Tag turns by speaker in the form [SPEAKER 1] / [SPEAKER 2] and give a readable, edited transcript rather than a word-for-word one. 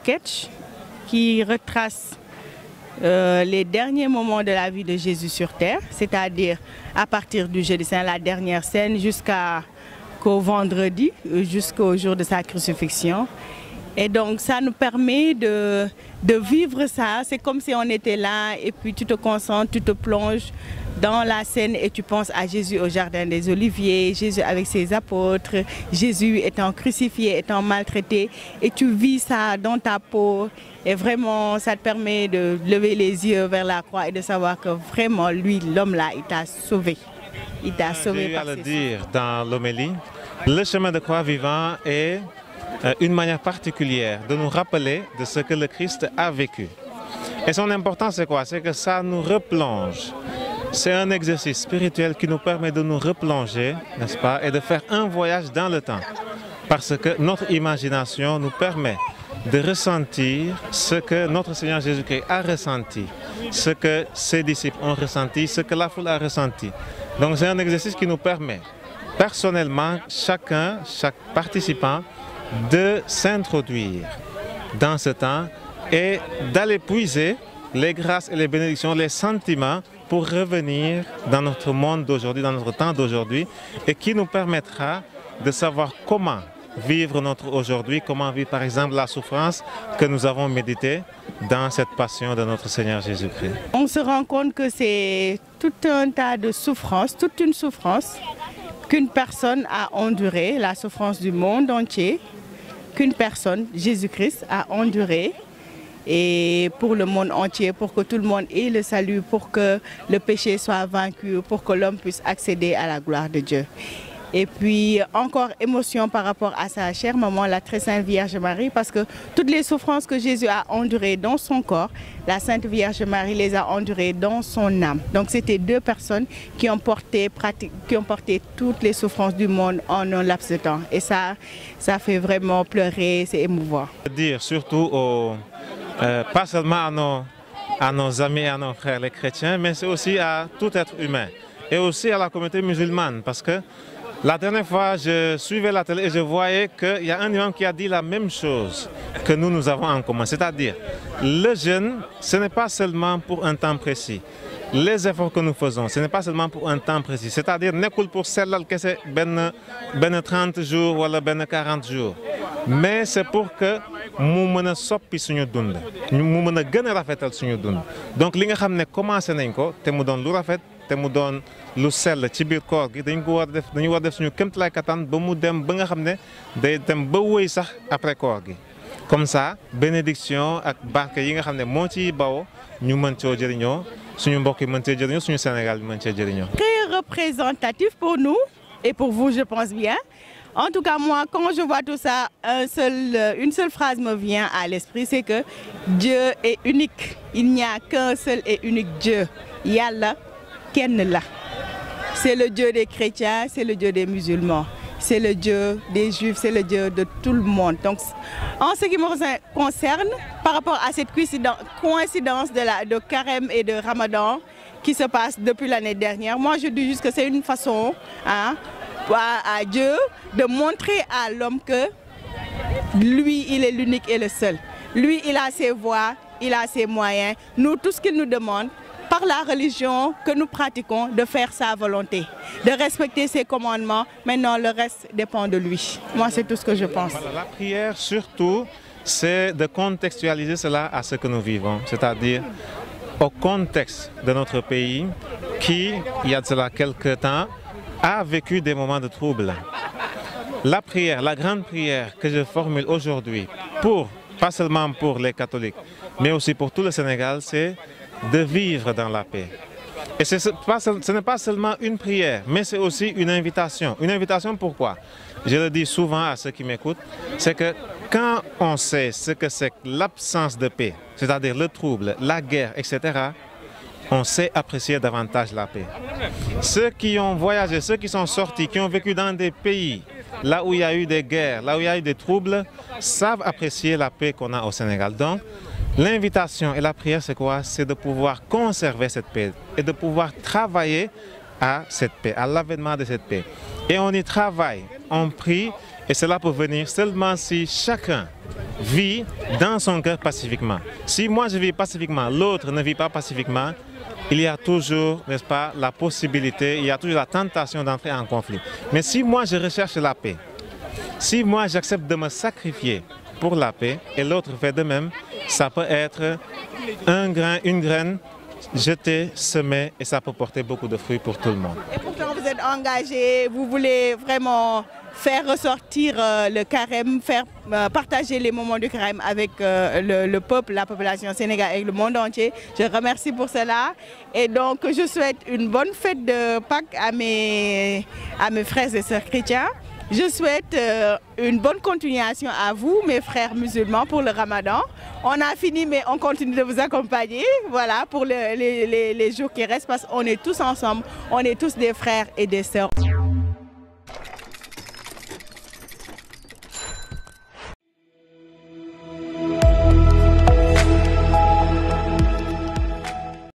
[SPEAKER 1] sketch qui retrace les derniers moments de la vie de Jésus sur terre, c'est-à-dire à partir du jeudi saint, la dernière scène, jusqu'au vendredi, jusqu'au jour de sa crucifixion. Et donc ça nous permet de vivre ça. C'est comme si on était là et puis tu te concentres, tu te plonges dans la scène et tu penses à Jésus au jardin des Oliviers, Jésus avec ses apôtres, Jésus étant crucifié, étant maltraité, et tu vis ça dans ta peau. Et vraiment, ça te permet de lever les yeux vers la croix et de savoir que vraiment, lui, l'homme-là, il t'a sauvé. Il t'a sauvé par
[SPEAKER 2] le dire dans l'homélie, le chemin de croix vivant est une manière particulière de nous rappeler de ce que le Christ a vécu. Et son importance, c'est quoi? C'est que ça nous replonge. C'est un exercice spirituel qui nous permet de nous replonger, n'est-ce pas, et de faire un voyage dans le temps. Parce que notre imagination nous permet de ressentir ce que notre Seigneur Jésus-Christ a ressenti, ce que ses disciples ont ressenti, ce que la foule a ressenti. Donc c'est un exercice qui nous permet, personnellement, chaque participant, de s'introduire dans ce temps et d'aller puiser les grâces et les bénédictions, les sentiments pour revenir dans notre monde d'aujourd'hui, dans notre temps d'aujourd'hui, et qui nous permettra de savoir comment vivre notre aujourd'hui, comment vivre par exemple la souffrance que nous avons méditée dans cette passion de notre Seigneur Jésus-Christ.
[SPEAKER 1] On se rend compte que c'est tout un tas de souffrances, toute une souffrance qu'une personne a endurée, la souffrance du monde entier, qu'une personne, Jésus-Christ, a endurée. Et pour le monde entier, pour que tout le monde ait le salut, pour que le péché soit vaincu, pour que l'homme puisse accéder à la gloire de Dieu. Et puis encore émotion par rapport à sa chère maman, la très sainte Vierge Marie, parce que toutes les souffrances que Jésus a endurées dans son corps, la Sainte Vierge Marie les a endurées dans son âme. Donc c'était deux personnes qui ont porté toutes les souffrances du monde en un laps de temps. Et ça fait vraiment pleurer, c'est émouvant.
[SPEAKER 2] Dire surtout pas seulement à nos amis et à nos frères les chrétiens, mais c'est aussi à tout être humain et aussi à la communauté musulmane, parce que la dernière fois, je suivais la télé et je voyais qu'il y a un imam qui a dit la même chose que nous avons en commun. C'est-à-dire, le jeûne, ce n'est pas seulement pour un temps précis. Les efforts que nous faisons, ce n'est pas seulement pour un temps précis. C'est-à-dire, nekkul pour sellal kese ben 30 jours ou ben 40 jours. Mais c'est pour que mu mën a soppi suñu dund, mu mën a gën a rafetal suñu dund. Donc li nga xam ne commencé nañ ko te mu doon lu rafet, te mu doon lu sell ci biir koor gi dañu war def suñu kéemtalaay kattan ba mu dem ba nga xam ne day dem ba wëy sax après koor gi. Comme ça bénédiction ak barke yi nga xam ne moo ciy bawoo ñu mën coo jëriñoo, suñu mbokk yi mën cee jëriñoo, suñu Sénégal bi mën cee jëriñoo.
[SPEAKER 1] Très représentatif pour nous et pour vous, je pense bien. En tout cas, moi, quand je vois tout ça, une seule phrase me vient à l'esprit, c'est que Dieu est unique. Il n'y a qu'un seul et unique Dieu. Yalla kenn la. C'est le Dieu des chrétiens, c'est le Dieu des musulmans, c'est le Dieu des juifs, c'est le Dieu de tout le monde. Donc, en ce qui me concerne, par rapport à cette coïncidence de Carême et de Ramadan qui se passe depuis l'année dernière, moi je dis juste que c'est une façon à Dieu de montrer à l'homme que lui, il est l'unique et le seul. Lui, il a ses voies, il a ses moyens. Nous, tout ce qu'il nous demande, par la religion que nous pratiquons, de faire sa volonté, de respecter ses commandements. Maintenant, le reste dépend de lui. Moi, c'est tout ce que je pense.
[SPEAKER 2] Voilà, la prière, surtout, c'est de contextualiser cela à ce que nous vivons, c'est-à-dire au contexte de notre pays qui, il y a de cela quelques temps, a vécu des moments de trouble. La prière, la grande prière que je formule aujourd'hui, pas seulement pour les catholiques, mais aussi pour tout le Sénégal, c'est de vivre dans la paix. Et ce n'est pas seulement une prière, mais c'est aussi une invitation. Une invitation pourquoi? Je le dis souvent à ceux qui m'écoutent, c'est que quand on sait ce que c'est que l'absence de paix, c'est-à-dire le trouble, la guerre, etc., on sait apprécier davantage la paix. Ceux qui ont voyagé, ceux qui sont sortis, qui ont vécu dans des pays là où il y a eu des guerres, là où il y a eu des troubles, savent apprécier la paix qu'on a au Sénégal. Donc, l'invitation et la prière, c'est quoi? C'est de pouvoir conserver cette paix et de pouvoir travailler à cette paix, à l'avènement de cette paix. Et on y travaille, on prie, et cela peut venir seulement si chacun vit dans son cœur pacifiquement. Si moi je vis pacifiquement, l'autre ne vit pas pacifiquement, il y a toujours, n'est-ce pas, la possibilité, il y a toujours la tentation d'entrer en conflit. Mais si moi je recherche la paix, si moi j'accepte de me sacrifier pour la paix et l'autre fait de même, ça peut être un grain, une graine jetée, semée et ça peut porter beaucoup de fruits pour tout le monde.
[SPEAKER 1] Et pourtant vous êtes engagé, vous voulez vraiment faire ressortir le carême, faire partager les moments du carême avec le peuple, la population sénégalaise et le monde entier. Je remercie pour cela. Et donc je souhaite une bonne fête de Pâques à mes frères et sœurs chrétiens. Je souhaite une bonne continuation à vous, mes frères musulmans, pour le Ramadan. On a fini, mais on continue de vous accompagner, voilà, pour les jours qui restent, parce qu'on est tous ensemble, on est tous des frères et des sœurs.